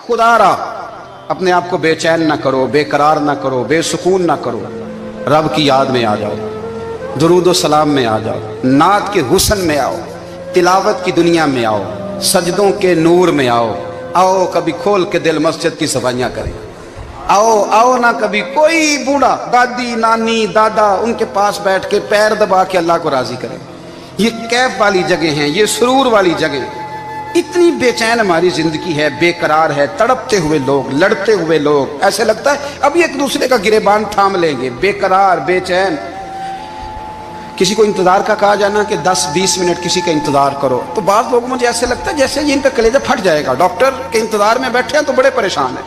खुदारा अपने आप को बेचैन ना करो, बेकरार ना करो, बेसुकून ना करो, रब की याद में आ जाओ, दुरूद सलाम में आ जाओ, नात के हुस्न में आओ, तिलावत की दुनिया में आओ, सजदों के नूर में आओ। आओ कभी खोल के दिल मस्जिद की सफाइयाँ करें। आओ आओ ना कभी कोई बूढ़ा, दादी नानी दादा, उनके पास बैठ के पैर दबा के अल्लाह को राजी करें। ये कैफ वाली जगह हैं, ये सुरूर वाली जगह। इतनी बेचैन हमारी जिंदगी है, बेकरार है, तड़पते हुए लोग, लड़ते हुए लोग, ऐसे लगता है अभी एक दूसरे का गिरेबान थाम लेंगे। बेकरार, बेचैन। किसी को इंतजार का कहा जाना कि 10-20 मिनट किसी का इंतजार करो, तो बाद लोगों मुझे ऐसे लगता है जैसे इनका कलेजा फट जाएगा। डॉक्टर के इंतजार में बैठे हैं तो बड़े परेशान हैं।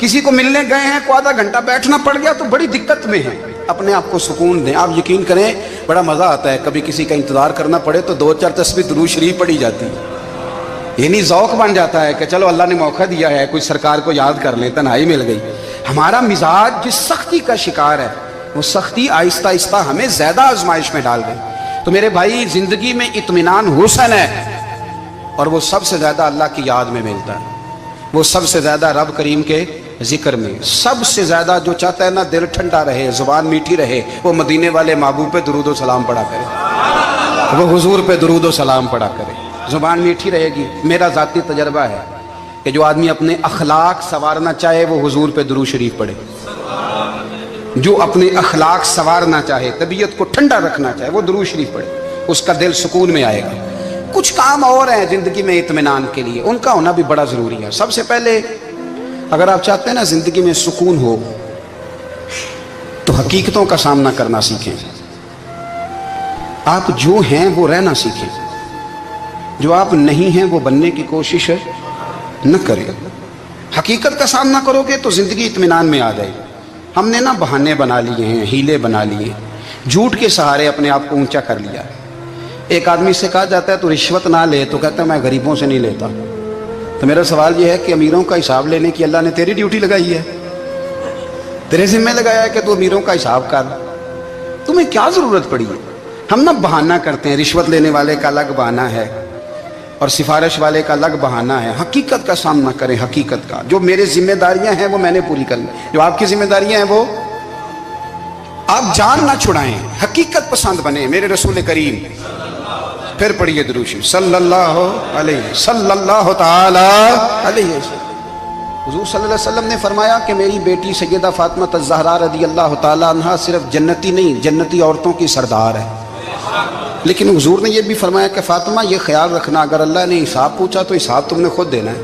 किसी को मिलने गए हैं, को आधा घंटा बैठना पड़ गया तो बड़ी दिक्कत में है। अपने आप को सुकून दें। आप यकीन करें बड़ा मजा आता है, कभी किसी का इंतजार करना पड़े तो 2-4 तस्बीह दुरूद शरीफ पड़ी जाती है। ये नहीं ज़ौक बन जाता है कि चलो अल्लाह ने मौका दिया है, कोई सरकार को याद कर ले, तन्हाई मिल गई। हमारा मिजाज जिस सख्ती का शिकार है, वो सख्ती आहिस्ता आहिस्ता हमें ज्यादा आजमाइश में डाल गई। तो मेरे भाई, जिंदगी में इत्मीनान हुस्न है, और वो सबसे ज्यादा अल्लाह की याद में मिलता है। वो सबसे ज्यादा रब करीम के जिक्र में। सबसे ज्यादा जो चाहता है ना दिल ठंडा रहे, जुबान मीठी रहे, वो मदीने वाले महबूब पे दुरूद सलाम पढ़ा करे, वो हुजूर पे दुरूद सलाम पढ़ा करे, जुबान मीठी रहेगी। मेरा जाती तजर्बा है कि जो आदमी अपने अखलाक संवारना चाहे वो हुजूर पे दुरूद शरीफ पढ़े। जो अपने अखलाक संवारना चाहे, तबीयत को ठंडा रखना चाहे, वो दुरूद शरीफ पढ़े, उसका दिल सुकून में आएगा। कुछ काम और हैं जिंदगी में इत्मीनान के लिए, उनका होना भी बड़ा जरूरी है। सबसे पहले अगर आप चाहते हैं ना जिंदगी में सुकून हो, तो हकीकतों का सामना करना सीखें। आप जो हैं वो रहना सीखें, जो आप नहीं हैं वो बनने की कोशिश न करें। हकीकत का सामना करोगे तो जिंदगी इत्मीनान में आ जाएगी। हमने ना बहाने बना लिए हैं, हीले बना लिए, झूठ के सहारे अपने आप को ऊंचा कर लिया। एक आदमी से कहा जाता है तो रिश्वत ना ले, तो कहता है मैं गरीबों से नहीं लेता। तो मेरा सवाल यह है कि अमीरों का हिसाब लेने की अल्लाह ने तेरी ड्यूटी लगाई है, तेरे जिम्मे लगाया है कि तू अमीरों का हिसाब कर। तुम्हें क्या जरूरत पड़ी है? हम ना बहाना करते हैं, रिश्वत लेने वाले का अलग बहाना है और सिफारिश वाले का अलग बहाना है। हकीकत का सामना करें, हकीकत का। जो मेरी जिम्मेदारियां हैं वो मैंने पूरी करनी, जो आपकी जिम्मेदारियां हैं वो आप जान ना छुड़ाएं, हकीकत पसंद बने। मेरे रसूल करीम, फिर पढ़िए दुरूद शरीफ सल्लल्लाहु ताला अलैहि वसल्लम। हुजूर सल्लल्लाहु अलैहि वसल्लम ने फरमाया कि मेरी बेटी सैयदा फातिमा ज़हरा रज़ी अल्लाह ताला अन्हा सिर्फ जन्नती नहीं, जन्नती औरतों की सरदार है। लेकिन हुजूर ने यह भी फरमाया कि फातिमा ये ख्याल रखना, अगर अल्लाह ने हिसाब पूछा तो हिसाब तुमने खुद देना है।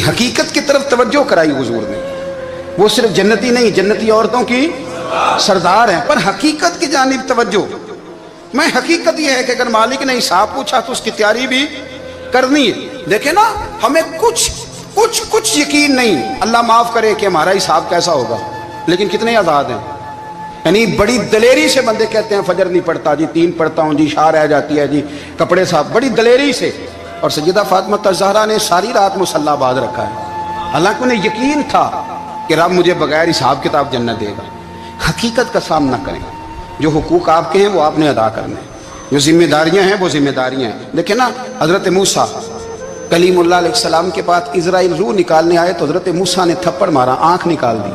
हकीकत की तरफ तवज्जो कराई हुजूर ने। वो सिर्फ जन्नती नहीं, जन्नती औरतों की सरदार हैं, पर हकीकत की जानिब तवज्जो। मैं हकीकत यह है कि अगर मालिक ने हिसाब पूछा तो उसकी तैयारी भी करनी है। देखे ना, हमें कुछ यकीन नहीं, अल्लाह माफ करे कि हमारा हिसाब कैसा होगा, लेकिन कितने आजाद हैं। यानी बड़ी दलेरी से बंदे कहते हैं फजर नहीं पढ़ता जी, 3 पढ़ता हूँ जी, शाह रह जाती है जी, कपड़े साफ, बड़ी दलेरी से। और सैयदा फातिमा ज़हरा ने सारी रात मुसल्ला बांध रखा है, हालांकि उन्हें यकीन था कि रब मुझे बगैर हिसाब किताब जन्नत देगा। हकीकत का सामना करें, जो हुकूक आपके हैं वो आपने अदा करने हैं, जो जिम्मेदारियां हैं वो जिम्मेदारियां हैं। देखें ना, हजरत मूसा कलीमुल्लाह अलैहिस्सलाम के पास इजराइल रूह निकालने आए तो हजरत मूसा ने थप्पड़ मारा, आंख निकाल दी,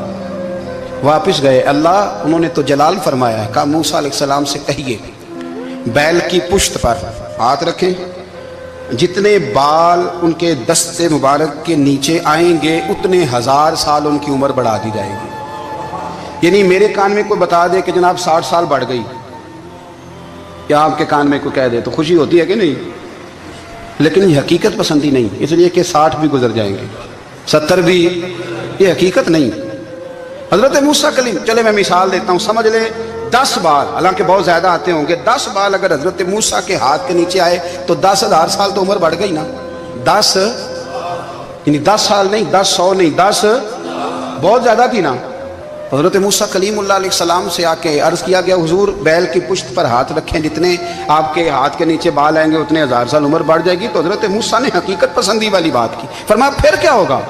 वापस गए। अल्लाह उन्होंने तो जलाल फरमाया है, कहा मूसा अलैहिस्सलाम से कहिए बैल की पुश्त पर हाथ रखें, जितने बाल उनके दस्ते मुबारक के नीचे आएंगे उतने 1000 साल उनकी उम्र बढ़ा दी जाएगी। यानी मेरे कान में कोई बता दे कि जनाब 60 साल बढ़ गई, या आपके कान में कोई कह दे तो खुशी होती है कि नहीं? लेकिन ये हकीकत पसंदी नहीं, इसलिए कि 60 भी गुजर जाएंगे, 70 भी, ये हकीकत नहीं। हजरत मूसा कलीम, चले मैं मिसाल देता हूँ, समझ ले 10 बाल, हालांकि बहुत ज्यादा आते होंगे, 10 बाल अगर हजरत मूसा के हाथ के नीचे आए तो 10,000 साल तो उम्र बढ़ गई ना। 10 यानी 10 साल नहीं, 10 नहीं, 10 बहुत ज्यादा थी ना। हजरत मूसा कलीमुल्लाह अलैहिस्सलाम से आके अर्ज किया गया, हुजूर बैल की पुश्त पर हाथ रखें, जितने आपके हाथ के नीचे बाल आएंगे उतने 1000 साल उम्र बढ़ जाएगी। तो हजरत मूसा ने हकीकत पसंदी वाली बात की, फरमाया फिर क्या होगा?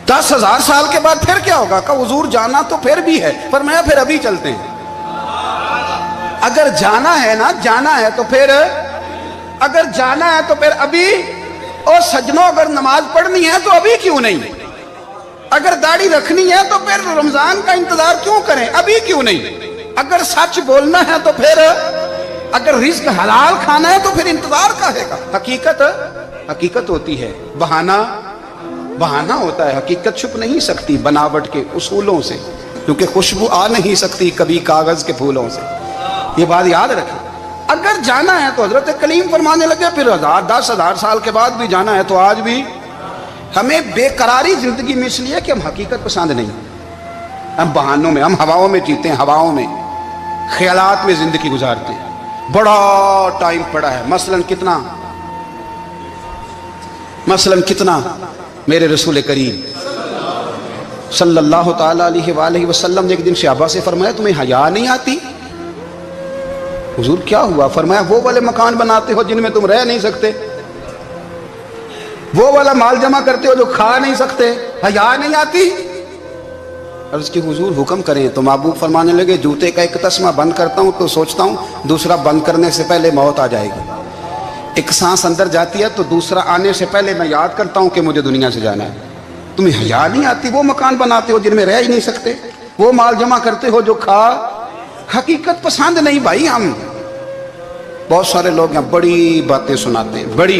10,000 साल के बाद फिर क्या होगा? कहा हुजूर जाना तो फिर भी है, फरमाया फिर अभी चलते हैं। अगर जाना है ना, जाना है तो फिर اگر جانا ہے تو پھر ابھی، اور سجنوں اگر نماز پڑھنی ہے تو ابھی کیوں نہیں؟ اگر داڑھی رکھنی ہے تو پھر رمضان کا انتظار کیوں کریں؟ ابھی کیوں نہیں؟ اگر سچ بولنا ہے تو پھر، اگر رزق حلال کھانا ہے تو پھر انتظار کاہے کا؟ حقیقت ہوتی ہے، بہانہ ہوتا ہے، حقیقت چھپ نہیں سکتی بناوٹ کے اصولوں سے، کیونکہ خوشبو آ نہیں سکتی کبھی کاغذ کے پھولوں سے۔ یہ بات یاد رکھیں۔ اگر جانا ہے تو حضرت کلیم فرمانے لگے پھر 10,000 سال کے بعد بھی جانا ہے تو آج بھی ہمیں بے قراری زندگی میں اس لیے کہ ہم حقیقت پسند نہیں، ہم بہانوں میں، ہم ہواؤں میں جیتے ہیں، ہواؤں میں، خیالات میں زندگی گزارتے ہیں۔ بڑا ٹائم پڑا ہے، مثلاً کتنا میرے رسول کریم صلی اللہ تعالیٰ علیہ وآلہ وسلم نے ایک دن صحابہ سے فرمایا تمہیں حیا نہیں آتی؟ حضور کیا ہوا؟ فرمایا وہ والے مکان بناتے ہو جن میں تم رہ نہیں سکتے، وہ والا مال جمع کرتے ہو جو کھا نہیں سکتے، حیا نہیں آتی؟ عرض کی حضور حکم کریں تو محبوب فرمانے لگے جوتے کا ایک تسمہ بند کرتا ہوں تو سوچتا ہوں دوسرا بند کرنے سے پہلے موت آ جائے گی، ایک سانس اندر جاتی ہے تو دوسرا آنے سے پہلے میں یاد کرتا ہوں کہ مجھے دنیا سے جانا ہے۔ تمہیں حیا نہیں آتی؟ وہ مکان بناتے ہو جن میں رہ ہی نہیں سکتے، وہ مال جمع کرتے ہو جو کھا، حقیقت پسند نہیں بھائی ہم۔ بہت سارے لوگ یہاں بڑی باتیں سناتے ہیں، بڑی،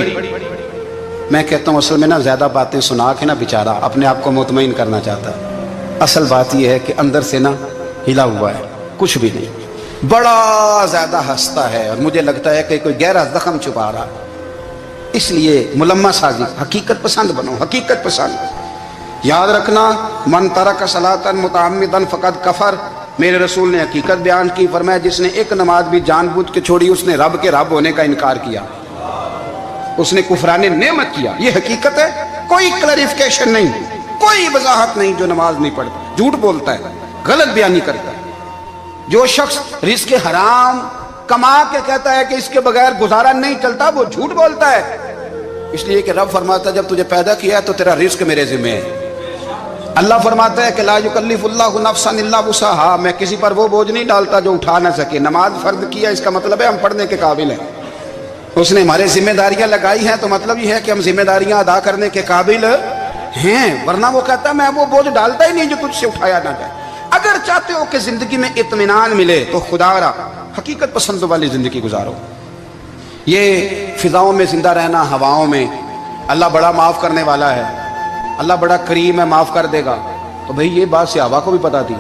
میں کہتا ہوں اصل میں نا زیادہ باتیں سنا کے نا بیچارہ اپنے آپ کو مطمئن کرنا چاہتا ہے، اصل بات یہ ہے کہ اندر سے نا ہلا ہوا ہے، کچھ بھی نہیں، بڑا زیادہ ہنستا ہے اور مجھے لگتا ہے کہ کوئی گہرا زخم چھپا رہا، اس لیے ملمہ سازی۔ حقیقت پسند بنو، حقیقت پسند۔ یاد رکھنا من ترک صلاۃ متعمدا فقد کفر، میرے رسول نے حقیقت بیان کی، فرمایا جس نے ایک نماز بھی جان بوجھ کے چھوڑی اس نے رب کے رب ہونے کا انکار کیا، اس نے کفران نعمت کیا۔ یہ حقیقت ہے، کوئی کلیریفیکیشن نہیں، کوئی وضاحت نہیں۔ جو نماز نہیں پڑھتا جھوٹ بولتا ہے، غلط بیانی کرتا ہے۔ جو شخص رزق حرام کما کے کہتا ہے کہ اس کے بغیر گزارا نہیں چلتا، وہ جھوٹ بولتا ہے، اس لیے کہ رب فرماتا ہے جب تجھے پیدا کیا ہے تو تیرا رزق میرے ذمہ ہے۔ اللہ فرماتا ہے کہ لا یکلف اللہ نفسا الا وسعها، میں کسی پر وہ بوجھ نہیں ڈالتا جو اٹھا نہ سکے۔ نماز فرض کیا اس کا مطلب ہے ہم پڑھنے کے قابل ہیں، اس نے ہمارے ذمہ داریاں لگائی ہیں تو مطلب یہ ہے کہ ہم ذمہ داریاں ادا کرنے کے قابل ہیں، ورنہ وہ کہتا ہے میں وہ بوجھ ڈالتا ہی نہیں جو تجھ سے اٹھایا نہ جائے۔ اگر چاہتے ہو کہ زندگی میں اطمینان ملے تو خدا را حقیقت پسند والی زندگی گزارو۔ یہ فضاؤں میں زندہ رہنا، ہواؤں میں، اللہ بڑا معاف کرنے والا ہے، اللہ بڑا کریم ہے، معاف کر دے گا، تو بھئی یہ بات صحابہ کو بھی پتا تھی،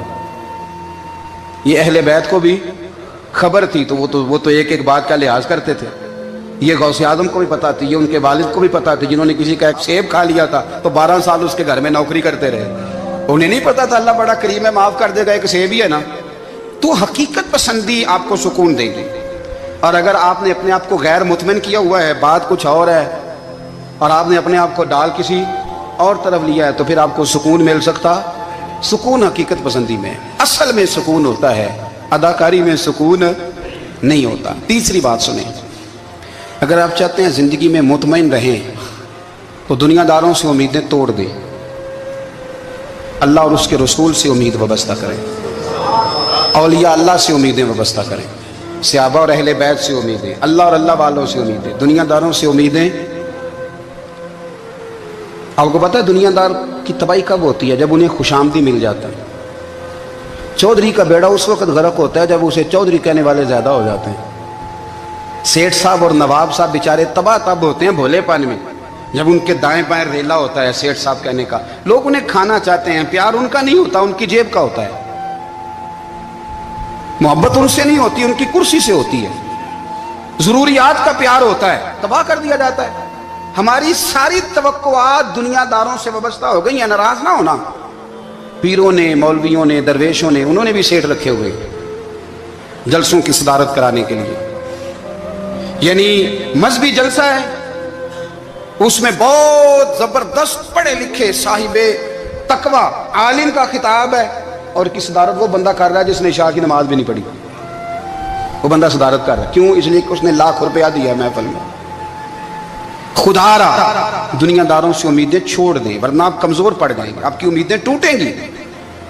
یہ اہل بیت کو بھی خبر تھی، تو وہ تو ایک ایک بات کا لحاظ کرتے تھے۔ یہ غوث اعظم کو بھی پتا تھی، یہ ان کے والد کو بھی پتا تھی، جنہوں نے کسی کا ایک سیب کھا لیا تھا تو 12 سال اس کے گھر میں نوکری کرتے رہے، انہیں نہیں پتا تھا اللہ بڑا کریم ہے، معاف کر دے گا، ایک سیب ہی ہے نا۔ تو حقیقت پسندی آپ کو سکون دے گی، اور اگر آپ نے اپنے آپ کو غیر مطمئن کیا ہوا ہے، بات کچھ اور ہے، اور آپ نے اپنے آپ کو ڈال کسی اور طرف لیا ہے، تو پھر آپ کو سکون مل سکتا؟ سکون حقیقت پسندی میں، اصل میں سکون ہوتا ہے، اداکاری میں سکون نہیں ہوتا۔ تیسری بات سنیں، اگر آپ چاہتے ہیں زندگی میں مطمئن رہیں تو دنیا داروں سے امیدیں توڑ دیں، اللہ اور اس کے رسول سے امید وابستہ کریں، اولیاء اللہ سے امیدیں وابستہ کریں، صحابہ اور اہل بیت سے امیدیں، اللہ اور اللہ والوں سے امیدیں، دنیا داروں سے امیدیں۔ آپ کو پتہ ہے دنیا دار کی تباہی کب ہوتی ہے؟ جب انہیں خوشامدی مل جاتا ہے۔ چودھری کا بیڑا اس وقت غرق ہوتا ہے جب اسے چودھری کہنے والے زیادہ ہو جاتے ہیں۔ سیٹھ صاحب اور نواب صاحب بیچارے تباہ تب ہوتے ہیں بھولے پن میں، جب ان کے دائیں بائیں ریلا ہوتا ہے سیٹھ صاحب کہنے کا، لوگ انہیں کھانا چاہتے ہیں، پیار ان کا نہیں ہوتا، ان کی جیب کا ہوتا ہے، محبت ان سے نہیں ہوتی، ان کی کرسی سے ہوتی ہے، ضروریات کا پیار ہوتا ہے، تباہ کر دیا جاتا ہے۔ ہماری ساری توقعات دنیا داروں سے وابستہ ہو گئی ہیں، ناراض نہ ہونا۔ پیروں نے، مولویوں نے، درویشوں نے، انہوں نے بھی سیٹ رکھے ہوئے جلسوں کی صدارت کرانے کے لیے، یعنی مذہبی جلسہ ہے، اس میں بہت زبردست پڑھے لکھے صاحب تقوی عالم کا خطاب ہے، اور کی صدارت وہ بندہ کر رہا ہے جس نے عشاء کی نماز بھی نہیں پڑھی، وہ بندہ صدارت کر رہا ہے، کیوں؟ اس لیے کہ اس نے لاکھ روپیہ دیا ہے محفل میں۔ خدا را دنیا داروں سے امیدیں چھوڑ دیں ورنہ آپ کمزور پڑ جائیں گے، آپ کی امیدیں ٹوٹیں گی۔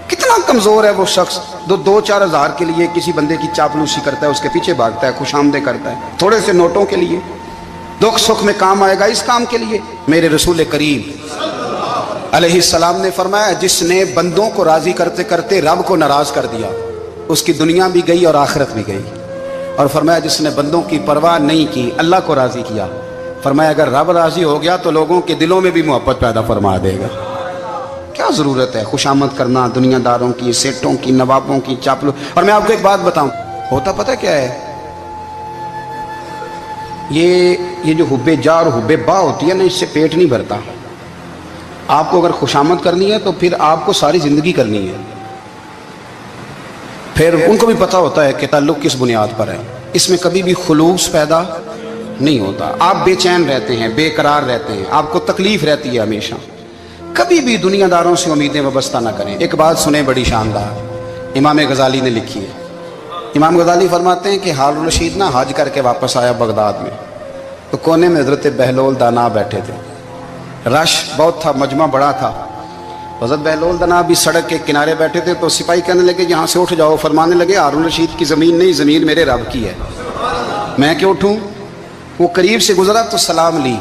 کتنا کمزور ہے وہ شخص جو 2-4 ہزار کے لیے کسی بندے کی چاپلوسی کرتا ہے، اس کے پیچھے بھاگتا ہے، خوش آمدیں کرتا ہے، تھوڑے سے نوٹوں کے لیے، दुख सुख में काम आएगा इस काम के लिए। मेरे रसूल करीम अलैहिस्सलाम ने फरमाया, जिसने बंदों को राजी करते करते रब को नाराज कर दिया, उसकी दुनिया भी गई और आखिरत भी गई। और फरमाया, जिसने बंदों की परवाह नहीं की, अल्लाह को राजी किया, फरमाया अगर रब राजी हो गया तो लोगों के दिलों में भी मोहब्बत पैदा फरमा देगा। क्या ज़रूरत है खुशामद करना दुनियादारों की, सेठों की, नवाबों की, चापलू। और मैं आपको एक बात बताऊं, होता पता क्या है, ये जो हुब्बे जा और हुब्बे बा होती है ना, इससे पेट नहीं भरता। आपको अगर खुशामद करनी है तो फिर आपको सारी ज़िंदगी करनी है। फिर उनको भी पता होता है कि ताल्लुक़ किस बुनियाद पर है, इसमें कभी भी खुलूस पैदा नहीं होता। आप बेचैन रहते हैं, बेकरार रहते हैं, आपको तकलीफ़ रहती है हमेशा। कभी भी दुनियादारों से उम्मीदें वाबस्ता ना करें। एक बात सुने बड़ी शानदार, इमाम गज़ाली ने लिखी है। इमाम गज़ाली फरमाते हैं कि हारून रशीद ना हज करके वापस आया बगदाद में, तो कोने में हज़रत बहलोल दाना बैठे थे। रश बहुत था, मजमा बड़ा था। हज़रत बहलोल दाना भी सड़क के किनारे बैठे थे। तो सिपाही कहने लगे यहाँ से उठ जाओ। फरमाने लगे हारून रशीद की ज़मीन नहीं, ज़मीन मेरे रब की है, मैं क्यों उठूँ। वो करीब से गुजरा तो सलाम ली,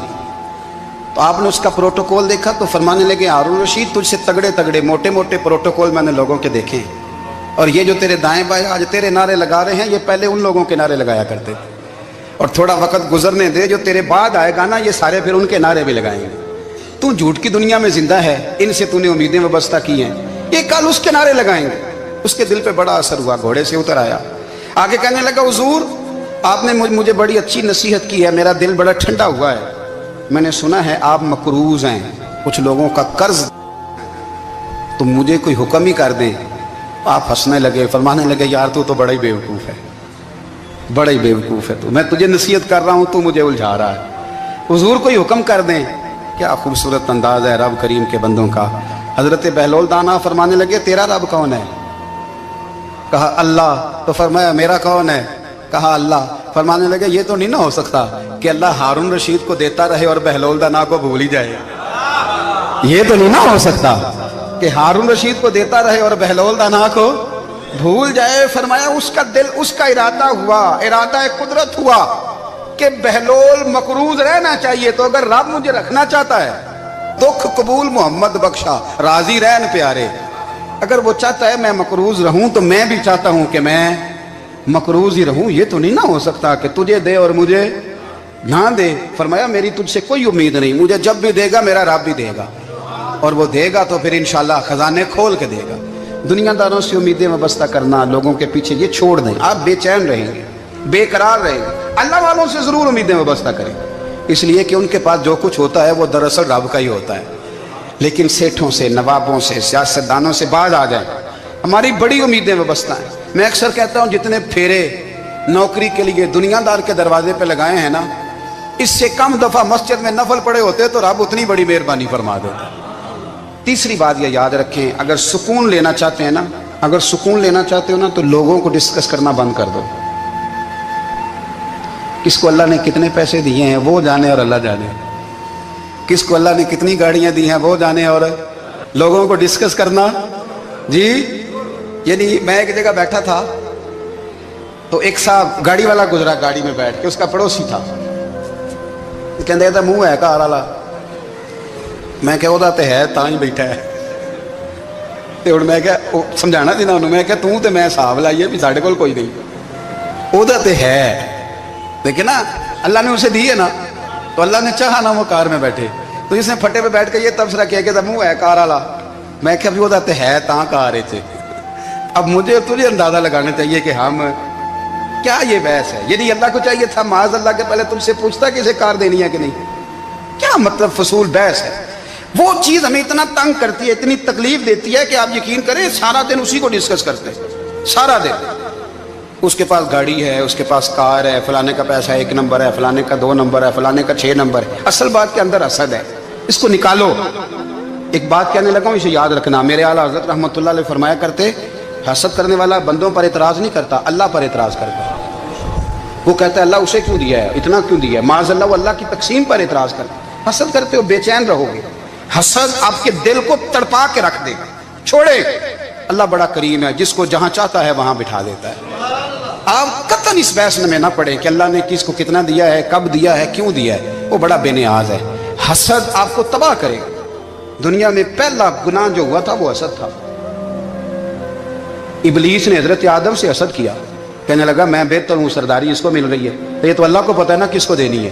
तो आपने उसका प्रोटोकॉल देखा तो फरमाने लगे हारून रशीद तुझसे तगड़े तगड़े मोटे मोटे प्रोटोकॉल मैंने लोगों के देखे हैं, और ये जो तेरे दाएं बाएं आज तेरे नारे लगा रहे हैं, ये पहले उन लोगों के नारे लगाया करते थे। और थोड़ा वक्त गुजरने दे, जो तेरे बाद आएगा ना, ये सारे फिर उनके नारे भी लगाएंगे। तू झूठ की दुनिया में जिंदा है, इनसे तूने उम्मीदें वाबस्ता की हैं, ये कल उसके नारे लगाएंगे। उसके दिल पे बड़ा असर हुआ, घोड़े से उतर आया, आगे कहने लगा हुजूर आपने मुझे बड़ी अच्छी नसीहत की है, मेरा दिल बड़ा ठंडा हुआ है। मैंने सुना है आप मकरूज हैं, कुछ लोगों का कर्ज, तो मुझे कोई हुक्म ही कर दें। आप हंसने लगे, फरमाने लगे यार तू तो बड़ा ही बेवकूफ़ है, बड़ा ही बेवकूफ़ है तू, मैं तुझे नसीहत कर रहा हूँ, तू मुझे उलझा रहा है। हुजूर कोई हुक्म कर दें। क्या खूबसूरत अंदाज है रब करीम के बंदों का। हज़रत बहलोल दाना फरमाने लगे तेरा रब कौन है। कहा अल्लाह। तो फरमाया मेरा कौन है। कहा अल्लाह। फरमाने लगे ये तो नहीं ना हो सकता कि अल्लाह हारून रशीद को देता रहे और बहलोल दाना को भूल ही जाए। ये तो नहीं ना हो सकता कि हारून रशीद को देता रहे और बहलोल दाना को भूल जाए। फरमाया उसका दिल, उसका इरादा हुआ, इरादा कुदरत हुआ कि बहलोल मकरूज रहना चाहिए। तो अगर रब मुझे रखना चाहता है, दुख कबूल मोहम्मद बख्शा, राजी रहन प्यारे, अगर वो चाहता है मैं मकरूज रहूं तो मैं भी चाहता हूं कि मैं मकरूज ही रहूं। ये तो नहीं ना हो सकता कि तुझे दे और मुझे ना दे। फरमाया मेरी तुझसे कोई उम्मीद नहीं, मुझे जब भी देगा मेरा रब भी देगा, और वो देगा तो फिर इंशाल्लाह खजाने खोल के देगा। दुनियादारों से उम्मीदें वाबस्ता करना, लोगों के पीछे, ये छोड़ दें। आप बेचैन रहेंगे, बेकरार रहेंगे। अल्लाह वालों से ज़रूर उम्मीदें वाबस्ता करें, इसलिए कि उनके पास जो कुछ होता है वो दरअसल रब का ही होता है। लेकिन सेठों से, नवाबों से, सियासतदानों से बाज आ जाए, हमारी बड़ी उम्मीदें वाबस्ता हैं। मैं अक्सर कहता हूँ जितने फेरे नौकरी के लिए दुनियादार के दरवाजे पे लगाए हैं ना, इससे कम दफ़ा मस्जिद में नफल पड़े होते तो रब उतनी बड़ी मेहरबानी फरमा देता। तीसरी बात यह याद रखें, अगर सुकून लेना चाहते हैं ना, अगर सुकून लेना चाहते हो ना, तो लोगों को डिस्कस करना बंद कर दो। किसको अल्लाह ने कितने पैसे दिए हैं वो जाने और अल्लाह जाने, किसको अल्लाह ने कितनी गाड़ियां दी हैं वो जाने, और लोगों को डिस्कस करना जी। यानी मैं एक जगह बैठा था तो एक साहब गाड़ी वाला गुजरा, गाड़ी में बैठ के, उसका पड़ोसी था, कहते था मुंह है कार वाला। मैं क्या ਉਹਦਾ ਤੇ ਹੈ ਤਾਂ ਹੀ ਬੈਠਾ ਹੈ। ਤੇ ਹੁਣ ਮੈਂ ਕਿਹਾ ਉਹ ਸਮਝਾਣਾ ਸੀ ਨਾ ਉਹਨੂੰ, ਮੈਂ ਕਿਹਾ ਤੂੰ ਤੇ ਮੈਂ ਹਿਸਾਬ ਲਾਈਏ ਵੀ ਸਾਡੇ ਕੋਲ ਕੋਈ ਨਹੀਂ, ਉਹਦਾ ਤੇ ਹੈ। लेकिन ना अल्लाह ने उसे दी है ना, तो अल्लाह ने चाहा ना वो कार में बैठे, तो इसने फटे पे बैठ के ये तबसरा किया कि मुंह है कार वाला। मैं क्या भी वो तो है ता कार है। अब मुझे तुझे अंदाजा लगाना चाहिए कि हम क्या ये बहस है। यदि अल्लाह को चाहिए था माज अल्लाह के पहले तुमसे पूछता कि इसे कार देनी है कि नहीं। क्या मतलब फसूल बहस है। वो चीज़ हमें इतना तंग करती है, इतनी तकलीफ देती है कि आप यकीन करें सारा दिन उसी को डिस्कस करते हैं, सारा दिन। उसके पास गाड़ी है, उसके पास कार है, फलाने का पैसा 1 नंबर है, फलाने का 2 नंबर है, फलाने का 6 नंबर है। असल बात के अंदर हसद है, इसको निकालो। एक बात कहने लगा हूँ, इसे याद रखना। मेरे आला हज़रत रहमतुल्लाह अलैह फरमाया करते, हसद करने वाला बंदों पर एतराज़ नहीं करता, अल्लाह पर एतराज़ करता है। वो कहता है अल्लाह उसे क्यों दिया है, इतना क्यों दिया है, माज़ अल्लाह, वो अल्लाह की तकसीम पर एतराज़ करता है। हसद करते हो बेचैन रहोगे, हसद आपके दिल को तड़पा के रख देगा। छोड़े, अल्लाह बड़ा करीम है, जिसको जहाँ चाहता है वहाँ बिठा देता है। आप कतन ابداً اس بحث میں نہ پڑے کہ اللہ نے کس کو کتنا دیا ہے، کب دیا ہے، کیوں دیا ہے، وہ بڑا بے نیاز ہے۔ حسد آپ کو تباہ کرے گا۔ دنیا میں پہلا گناہ جو ہوا تھا وہ حسد تھا۔ ابلیس نے حضرت آدم سے حسد کیا، کہنے لگا میں بہتر ہوں، سرداری اس کو مل رہی ہے، یہ تو اللہ کو پتہ ہے نا کس کو دینی ہے۔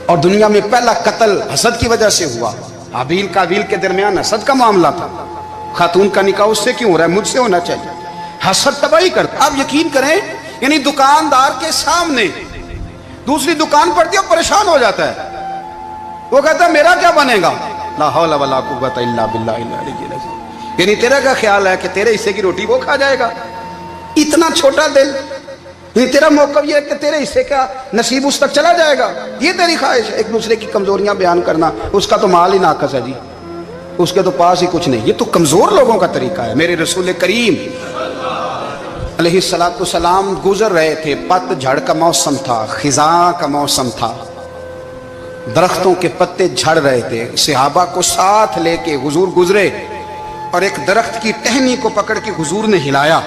اور دنیا میں پہلا قتل حسد کی وجہ سے ہوا۔ حابیل قابیل کے درمیان حسد کا معاملہ تھا، خاتون کا نکاح اس سے کیوں ہو رہا ہے، مجھ سے ہونا چاہیے۔ حسد تباہی کرتا۔ آپ یقین کریں، یعنی دکاندار کے سامنے دوسری دکان پڑتی ہے، پریشان ہو جاتا ہے، وہ کہتا ہے میرا کیا بنے گا، لا حول ولا قوت الا باللہ العلی العظیم، یعنی تیرا کیا خیال ہے کہ تیرے حصے کی روٹی وہ کھا جائے گا؟ اتنا چھوٹا دل، یعنی تیرا موقف یہ ہے کہ تیرے حصے کا نصیب اس تک چلا جائے گا، یہ تیری خواہش ہے؟ ایک دوسرے کی کمزوریاں بیان کرنا، اس کا تو مال ہی ناقص ہے جی، اس کے تو پاس ہی کچھ نہیں، یہ تو کمزور لوگوں کا طریقہ ہے۔ میرے رسول کریم علیہ السلام گزر رہے تھے، پت جھڑ کا موسم تھا، خزاں کا موسم تھا، درختوں کے پتے جھڑ رہے تھے، صحابہ کو ساتھ لے کے حضور گزرے اور ایک درخت کی ٹہنی کو پکڑ کے حضور نے ہلایا۔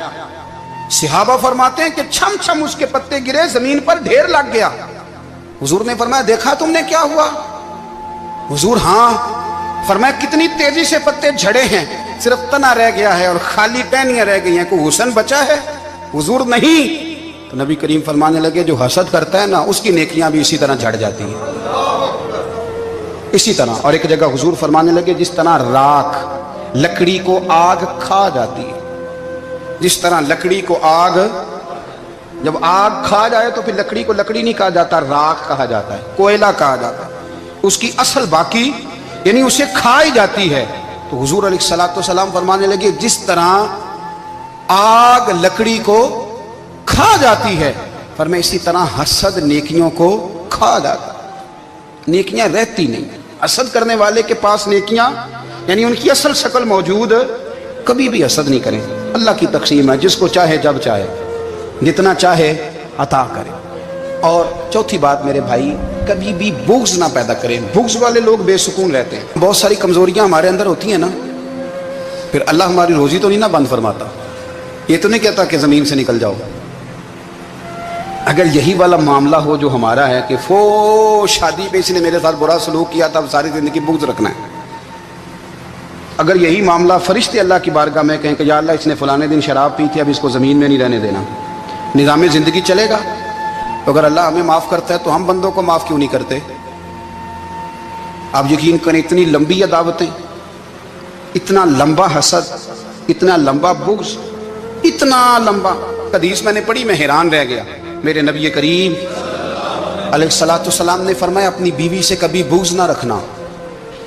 صحابہ فرماتے ہیں کہ چھم چھم اس کے پتے گرے، زمین پر ڈھیر لگ گیا۔ حضور نے فرمایا دیکھا تم نے کیا ہوا؟ حضور ہاں۔ فرمایا کتنی تیزی سے پتے جھڑے ہیں، صرف تنا رہ گیا ہے اور خالی ٹہنیاں رہ گئی ہیں، کوئی حسن بچا ہے؟ حضور نہیں۔ تو نبی کریم فرمانے لگے جو حسد کرتا ہے نا اس کی نیکیاں بھی اسی طرح جھڑ جاتی ہیں، اسی طرح۔ اور ایک جگہ حضور فرمانے لگے جس طرح راکھ لکڑی کو آگ کھا جاتی ہے، جس طرح لکڑی کو آگ، جب آگ کھا جائے تو پھر لکڑی کو لکڑی نہیں کہا جاتا، راکھ کہا جاتا ہے، کوئلہ کہا جاتا ہے، اس کی اصل باقی یعنی اسے کھائی جاتی ہے۔ تو حضور علیہ السلام فرمانے لگے جس طرح آگ لکڑی کو کھا جاتی ہے، فرمایا اسی طرح حسد نیکیوں کو کھا جاتا ہے، نیکیاں رہتی نہیں۔ حسد کرنے والے کے پاس نیکیاں یعنی ان کی اصل شکل موجود، کبھی بھی حسد نہیں کریں۔ اللہ کی تقسیم ہے، جس کو چاہے جب چاہے جتنا چاہے عطا کرے۔ اور چوتھی بات میرے بھائی، کبھی بھی بغض نہ پیدا کریں۔ بغض والے لوگ بے سکون رہتے ہیں۔ بہت ساری کمزوریاں ہمارے اندر ہوتی ہیں نا، پھر اللہ ہماری روزی تو نہیں نہ بند فرماتا، یہ تو نہیں کہتا کہ زمین سے نکل جاؤ۔ اگر یہی والا معاملہ ہو جو ہمارا ہے کہ شادی پہ اس نے میرے ساتھ برا سلوک کیا تھا، اب ساری زندگی بغض رکھنا ہے، اگر یہی معاملہ فرشتے اللہ کی بارگاہ میں کہیں کہ یا اللہ اس نے فلانے دن شراب پی تھی، اب اس کو زمین میں نہیں رہنے دینا، نظام زندگی چلے گا؟ تو اگر اللہ ہمیں معاف کرتا ہے تو ہم بندوں کو معاف کیوں نہیں کرتے؟ آپ یقین کریں اتنی لمبی عداوتیں، اتنا لمبا حسد، اتنا لمبا بغض، اتنا لمبا۔ حدیث میں نے پڑھی، میں حیران رہ گیا۔ میرے نبی کریم علیہ السلام نے فرمایا اپنی بیوی سے کبھی بغض نہ رکھنا،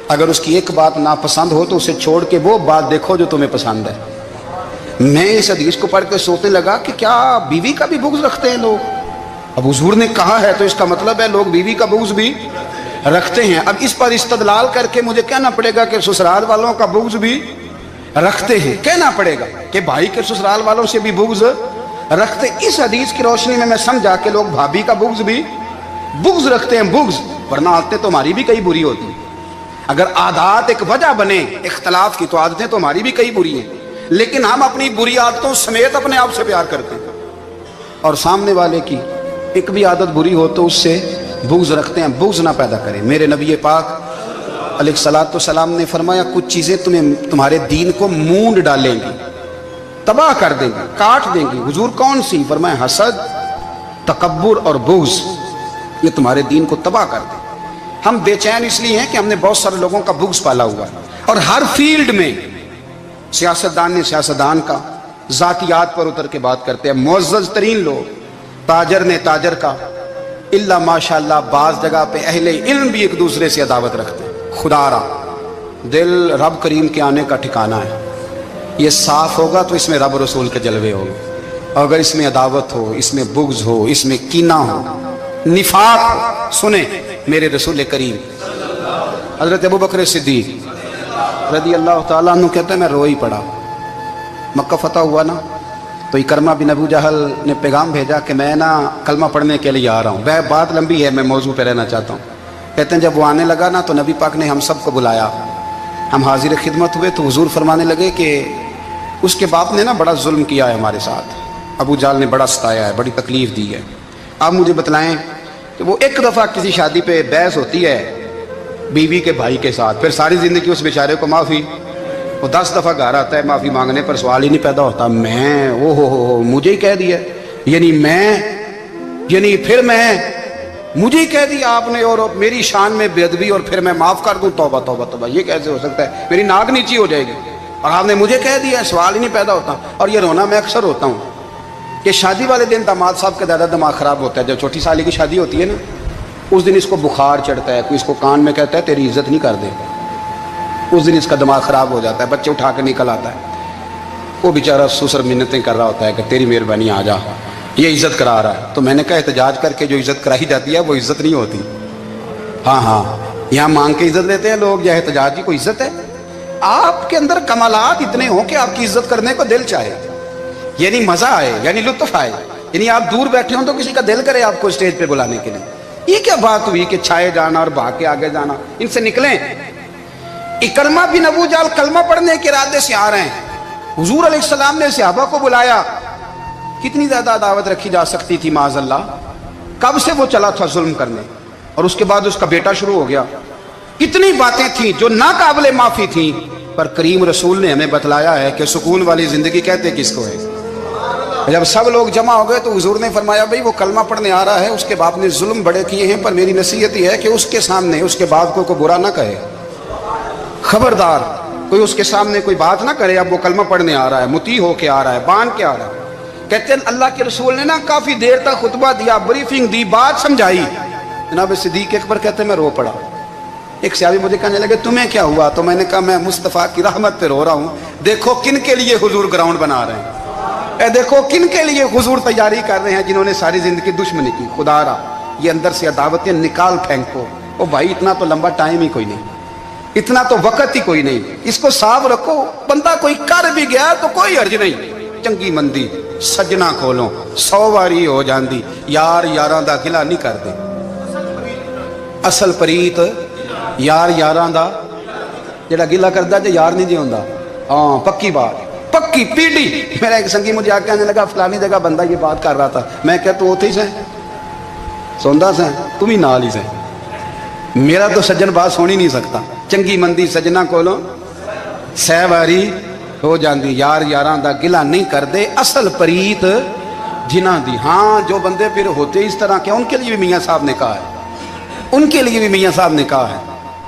اگر اس کی ایک بات ناپسند ہو تو اسے چھوڑ کے وہ بات دیکھو جو تمہیں پسند ہے۔ میں اس حدیث کو پڑھ کے سوچنے لگا کہ کیا بیوی کا بھی بغض رکھتے ہیں لوگ؟ اب حضور نے کہا ہے تو اس کا مطلب ہے لوگ بیوی کا بغض بھی رکھتے ہیں۔ اب اس پر استدلال کر کے مجھے کہنا پڑے گا کہ سسرال والوں کا بغض بھی رکھتے ہیں، کہنا پڑے گا کہ بھائی کے سسرال والوں سے بھی بغض رکھتے۔ اس حدیث کی روشنی میں سمجھا کہ لوگ بھابھی کا بغض بھی بغض رکھتے ہیں، بغض، ورنہ عادتیں تو ہماری بھی کئی بری ہوتی ہیں۔ اگر عادات ایک وجہ بنے اختلاف کی تو عادتیں تو ہماری بھی کئی بری ہیں، لیکن ہم اپنی بری عادتوں سمیت اپنے آپ سے پیار کرتے ہیں، اور سامنے والے کی ایک بھی عادت بری ہو تو اس سے بغض رکھتے ہیں۔ بغض نہ پیدا کریں۔ میرے نبی پاک علیہ السلام نے فرمایا کچھ چیزیں تمہارے دین کو مونڈ ڈالیں گی، تباہ کر دیں گی، کاٹ دیں گی۔ حضور کون سی؟ فرمایا حسد، تکبر اور بغض، یہ تمہارے دین کو تباہ کر دیں۔ ہم بے چین اس لیے ہیں کہ ہم نے بہت سارے لوگوں کا بغض پالا ہوا ہے، اور ہر فیلڈ میں سیاستدان نے سیاستدان کا، ذاتیات پر اتر کے بات کرتے ہیں، معزز ترین لوگ، تاجر نے تاجر کا، اللہ ماشاءاللہ بعض جگہ پہ اہل علم بھی ایک دوسرے سے عداوت رکھتے ہیں۔ خدا را دل رب کریم کے آنے کا ٹھکانہ ہے، یہ صاف ہوگا تو اس میں رب رسول کے جلوے ہوں گے، اور اگر اس میں عداوت ہو، اس میں بغض ہو، اس میں کینہ ہو، نفاق ہو، سنیں میرے رسول کریم حضرت ابو بکر صدیق رضی اللہ تعالیٰ عنہ کہتے ہیں میں رو ہی پڑا۔ مکہ فتح ہوا نا تو اکرمہ بن ابو جہل نے پیغام بھیجا کہ میں نا کلمہ پڑھنے کے لیے آ رہا ہوں۔ بات لمبی ہے، میں موضوع پہ رہنا چاہتا ہوں۔ کہتے ہیں جب وہ آنے لگا نا تو نبی پاک نے ہم سب کو بلایا، ہم حاضر خدمت ہوئے تو حضور فرمانے لگے کہ اس کے باپ نے نا بڑا ظلم کیا ہے ہمارے ساتھ، अबू जाल ने बड़ा सताया है, बड़ी तकलीफ दी है। आप मुझे बतलाएं कि वो एक दफ़ा किसी शादी पे बहस होती है बीवी के भाई के साथ, फिर सारी ज़िंदगी उस बेचारे को माफ़ी, वो 10 दफ़ा घर आता है माफ़ी मांगने पर सवाल ही नहीं पैदा होता, मैं ओ हो मुझे ही कह दिया, यानी फिर मैं मुझे ही कह दिया आपने और मेरी शान में बेअदबी और फिर मैं माफ़ कर दूं, तौबा तौबा तौबा, ये कैसे हो सकता है, मेरी नाक नीची हो जाएगी और आपने मुझे कह दिया, सवाल ही नहीं पैदा होता। और ये रोना मैं अक्सर होता हूँ कि शादी वाले दिन दामाद साहब का ज़्यादा दिमाग ख़राब होता है। जब छोटी साली की शादी होती है ना, उस दिन इसको बुखार चढ़ता है, कोई इसको कान में कहता है तेरी इज्जत नहीं कर दे, उस दिन इसका दिमाग ख़राब हो जाता है, बच्चे उठा के निकल आता है, वो बेचारा ससुर मिन्नतें कर रहा होता है कि तेरी मेहरबानी आ जा, ये इज्जत करा रहा है। तो मैंने कहा एहतजाज करके जो इज्जत कराई जाती है वो इज्जत नहीं होती। हाँ, यहाँ मांग के इज्जत लेते हैं लोग, या एहतजाज की कोई इज्जत है? आपके अंदर कमालात इतने हों कि आपकी इज्जत करने को दिल चाहे, यानी मजा आए, यानी लुत्फ आए, यानी आप दूर बैठे हो तो किसी का दिल करे आपको स्टेज पे बुलाने के लिए। ये क्या बात हुई कि छाए जाना और भाग के आगे जाना, इनसे निकलें। इकरमा बिन अबू जाल कलमा पढ़ने के इरादे से आ रहे हैं, हुजूर अलैहिस्सलाम ने सहाबा को बुलाया, कितनी ज्यादा दावत रखी जा सकती थी माज़अल्लाह, कब से वो चला था जुल्म करने, और उसके बाद उसका बेटा शुरू हो गया। कितनी बातें थी जो ना काबिल माफी थी, पर करीम रसूल ने हमें बतलाया है कि सुकून वाली जिंदगी कहते किसको है। जब सब लोग जमा हो गए तो हुजूर ने फरमाया भाई वो कलमा पढ़ने आ रहा है, उसके बाप ने जुल्म बड़े किए हैं, पर मेरी नसीहत ही है कि उसके सामने उसके बाप को कोई बुरा ना कहे, खबरदार कोई उसके सामने कोई बात ना करे। अब वो कलमा पढ़ने आ रहा है, मुती होके आ रहा है, बांध के आ रहा है। कहते हैं अल्लाह के रसूल ने ना काफी देर तक खुतबा दिया, ब्रीफिंग दी, बात समझाई। जनाब सिद्दीक अकबर कहते हैं मैं रो पड़ा। एक सहाबी मुझे कहने लगे तुम्हें क्या हुआ? तो मैंने कहा मैं मुस्तफ़ा की रहमत पे रो रहा हूँ। देखो किन के लिए हुजूर ग्राउंड बना रहे हैं, देखो किन के लिए हुजूर तैयारी कर रहे हैं, जिन्होंने सारी जिंदगी दुश्मनी की। खुदारा ये अंदर से दावतें निकाल फेंको। ओ भाई इतना तो लंबा टाइम ही कोई नहीं, इतना तो वक्त ही कोई नहीं, इसको साफ रखो। बंदा कोई कर भी गया तो कोई अर्ज नहीं। चंगी मंदी सजना खोलो 100 वारी हो जाती, यार यारां दा गिला नहीं करते। असल प्रीत यार यारां दा जेड़ा गिला करदा जे यार नहीं जी होंदा। हाँ पक्की बात, पक्की पीढ़ी। मेरा एक संगी मुझे आके कहने लगा फलानी जगह बंदा ये बात कर रहा था। मैं क्या तू उथे ही से सौंदा से, तुम ही नाल ही से। मेरा तो सज्जन बात सुन ही नहीं सकता। चंगी मंदी सजना कोलों 100 वारी हो जाती, यार यारां दा गिला नहीं करते। असल प्रीत जिन्हां दी। हाँ जो बंदे फिर होते इस तरह के, उनके लिए भी मियाँ साहब ने कहा है, उनके लिए भी मियाँ साहब ने कहा है,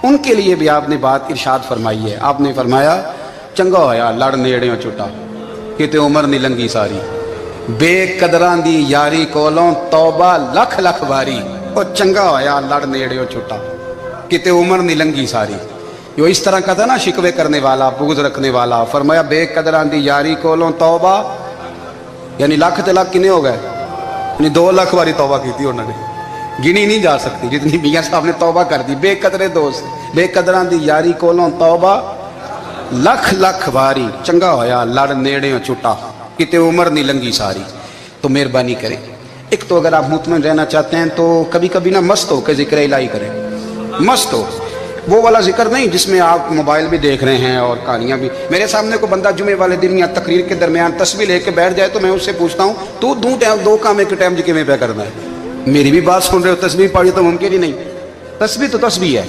उनके लिए भी आपने बात इरशाद फरमाई है। आपने फरमाया चंगा होया लड़ नेड़ियों छुटा, किते उमर नहीं लंघी सारी, बेकदरां दी यारी कोलों तौबा लख लख बारी। और चंगा होया लड़ नेड़ियों छुटा, किते उमर नहीं लंघी सारी। जो इस तरह का था ना, शिकवे करने वाला, बुग़्ज़ रखने वाला। फरमाया बेकदरां दी यारी कोलों तौबा, यानी लख ते लख किने हो गए, यानी 2 लाख बारी तौबा की थी उन्होंने, गिनी नहीं जा सकती जितनी मियाँ साहब ने तौबा कर दी। बेकदरे दोस्त बेकदरां दी यारी कोलों तौबा लख लख बारी। चंगा होया लड़ नेड़े छुटा, किते उम्र नहीं लंघी सारी। तो मेहरबानी करें, एक तो अगर आप मुतमईन रहना चाहते हैं तो कभी कभी ना मस्त हो के जिक्र इलाही करें। मस्त हो, वो वाला जिक्र नहीं जिसमें आप मोबाइल भी देख रहे हैं और कहानियाँ भी। मेरे सामने को बंदा जुमे वाले दिन या तकरीर के दरमियान तस्बीह लेके बैठ जाए तो मैं उससे पूछता हूँ तू 2 काम एक टाइम जिक्र में पे करना है। मेरी भी बात सुन रहे हो, तस्बीह पढ़ी तो मुमकिन ही नहीं। तस्बीह तो तस्बीह है,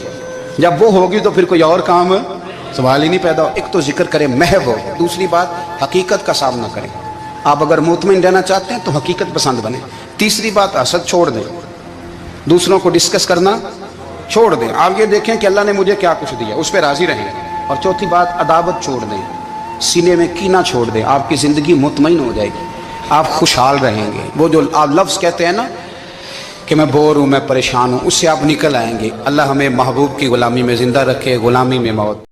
जब वो होगी तो फिर कोई और काम सवाल ही नहीं पैदा हो। एक तो जिक्र करें महव हो, दूसरी बात हकीकत का सामना करें। आप अगर मुतमईन रहना चाहते हैं तो हकीकत पसंद बने। तीसरी बात हसद छोड़ दें, दूसरों को डिस्कस करना छोड़ दें। आप ये देखें कि अल्लाह ने मुझे क्या कुछ दिया, उस पर राजी रहें। और चौथी बात अदावत छोड़ दें, सीने में कीना छोड़ दें। आपकी ज़िंदगी मुतमईन हो जाएगी, आप खुशहाल रहेंगे। वो जो आप लफ्ज़ कहते हैं ना कि मैं बोर हूँ, मैं परेशान हूँ, उससे आप निकल आएंगे। अल्लाह हमें महबूब की ग़ुलामी में ज़िंदा रखे, ग़ुलामी में मौत।